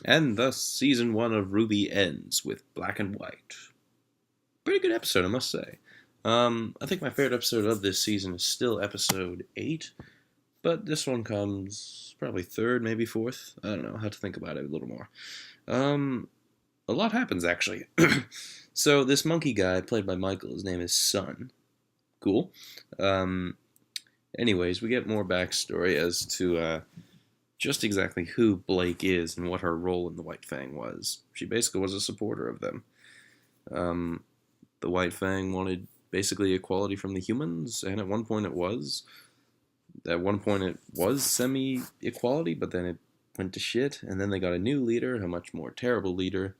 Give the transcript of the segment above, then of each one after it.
And thus, season 1 of RWBY ends with black and white. Pretty good episode, I must say. I think my favorite episode of this season is still episode 8, but this one comes probably third, maybe fourth. I don't know, how to think about it a little more. A lot happens, actually. So, this monkey guy, played by Michael, his name is Sun. Cool. Anyways, we get more backstory as to just exactly who Blake is and what her role in the White Fang was. She basically was a supporter of them. The White Fang wanted basically equality from the humans, and at one point it was. At one point it was semi-equality, but then it went to shit, and then they got a new leader, a much more terrible leader,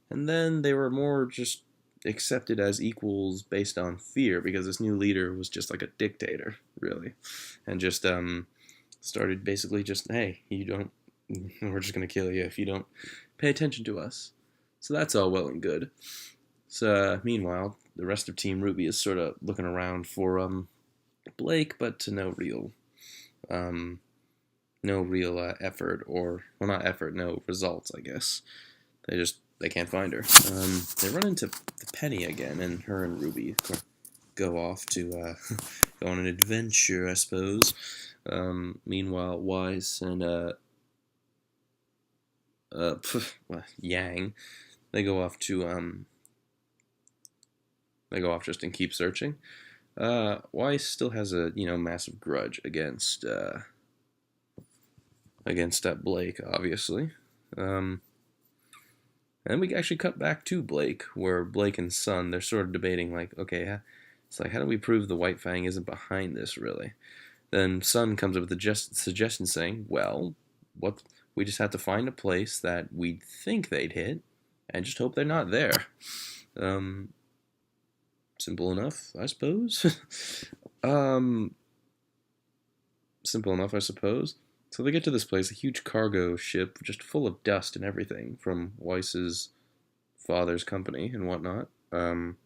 and then they were more just accepted as equals based on fear, because this new leader was just like a dictator, really, and just started basically just, hey, we're just gonna kill you if you don't pay attention to us. So that's all well and good. So meanwhile, the rest of Team RWBY is sort of looking around for Blake, but to no real effort, or well, not effort, no results, I guess. They can't find her. They run into Penny again, and her and Ruby go off to go on an adventure, I suppose. Meanwhile, Weiss and Yang, they go off just and keep searching. Weiss still has a massive grudge against that Blake, obviously. And we actually cut back to Blake, where Blake and Sun, they're sort of debating, like, okay, it's like, how do we prove the White Fang isn't behind this, really? Then Sun comes up with a suggestion saying, well, we just have to find a place that we think they'd hit, and just hope they're not there. Simple enough, I suppose. Simple enough, I suppose. So they get to this place, a huge cargo ship, just full of dust and everything from Weiss's father's company and whatnot. And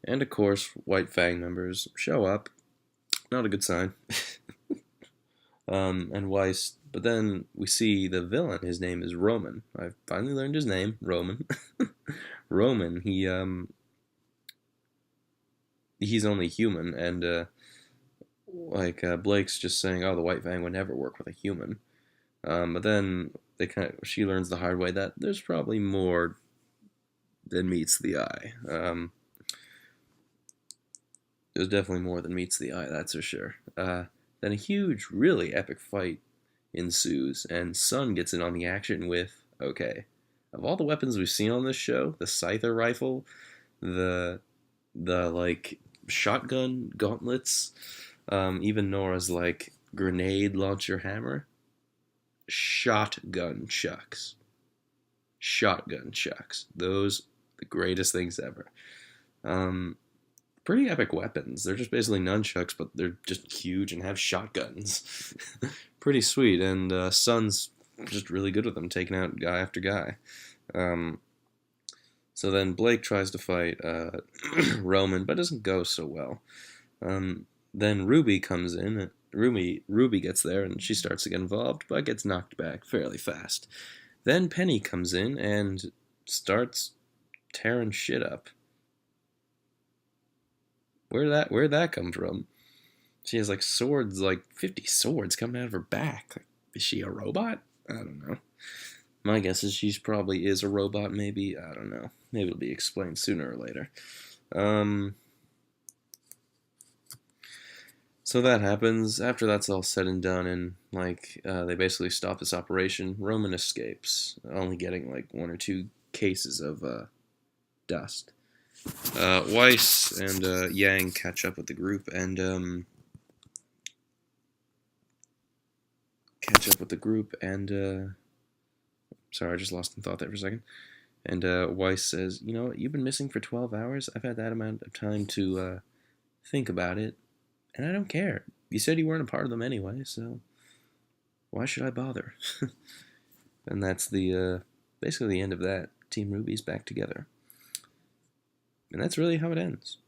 of course, White Fang members show up. Not a good sign. And Weiss, but then we see the villain. His name is Roman. I finally learned his name, Roman. Roman. He's only human, and Blake's just saying, "Oh, the White Fang would never work with a human." But then she learns the hard way that there's probably more than meets the eye. There's definitely more than meets the eye, that's for sure. Then a huge, really epic fight ensues, and Sun gets in on the action with, okay, of all the weapons we've seen on this show, the Scyther rifle, the shotgun gauntlets, even Nora's grenade launcher hammer, shotgun chucks. Shotgun chucks. Those the greatest things ever. Pretty epic weapons. They're just basically nunchucks, but they're just huge and have shotguns. Pretty sweet, and Sun's just really good with them, taking out guy after guy. So then Blake tries to fight Roman, but doesn't go so well. Then Ruby comes in. Ruby gets there, and she starts to get involved, but gets knocked back fairly fast. Then Penny comes in and starts tearing shit up. Where'd that come from? She has swords, 50 swords coming out of her back. Is she a robot? I don't know. My guess is she probably is a robot, maybe. I don't know. Maybe it'll be explained sooner or later. So that happens. After that's all said and done, and they basically stop this operation, Roman escapes, only getting 1 or 2 cases of dust. Weiss and Yang catch up with the group, and sorry, I just lost in thought there for a second. And Weiss says, you know what, you've been missing for 12 hours. I've had that amount of time to think about it, and I don't care. You said you weren't a part of them anyway, so why should I bother? And that's basically the end of that. Team RWBY's back together. And that's really how it ends.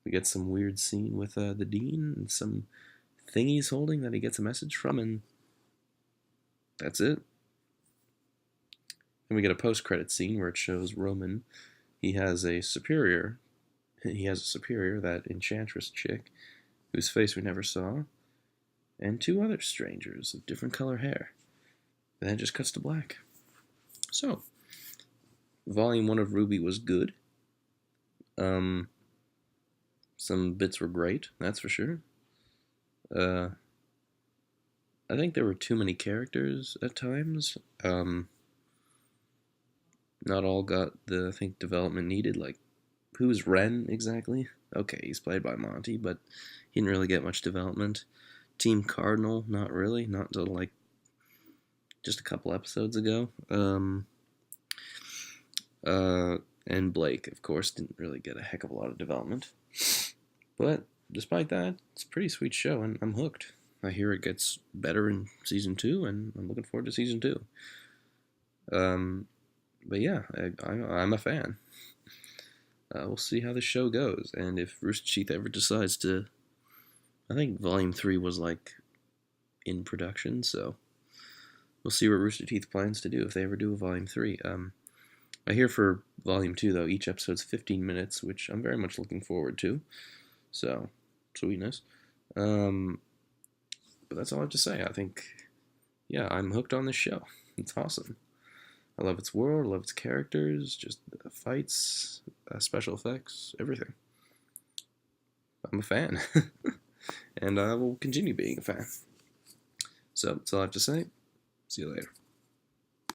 We get some weird scene with the Dean and some thing he's holding that he gets a message from, and that's it. And we get a post-credit scene where it shows Roman. He has a superior. That enchantress chick, whose face we never saw, and two other strangers of different color hair. And then it just cuts to black. So, Volume 1 of RWBY was good. Some bits were great, that's for sure. I think there were too many characters at times. Not all got the, I think, development needed. Like, who's Ren exactly? Okay, he's played by Monty, but he didn't really get much development. Team Cardinal, not really. Not until, like, just a couple episodes ago. And Blake, of course, didn't really get a heck of a lot of development. But despite that, it's a pretty sweet show, and I'm hooked. I hear it gets better in Season 2, and I'm looking forward to Season 2. But yeah, I'm a fan. We'll see how the show goes, and if Rooster Teeth ever decides to... I think Volume 3 was, like, in production, so we'll see what Rooster Teeth plans to do if they ever do a Volume 3. I hear for Volume 2, though, each episode's 15 minutes, which I'm very much looking forward to. So, sweetness. But that's all I have to say. I think, yeah, I'm hooked on this show. It's awesome. I love its world, I love its characters, just the fights, special effects, everything. I'm a fan. And I will continue being a fan. So, that's all I have to say. See you later.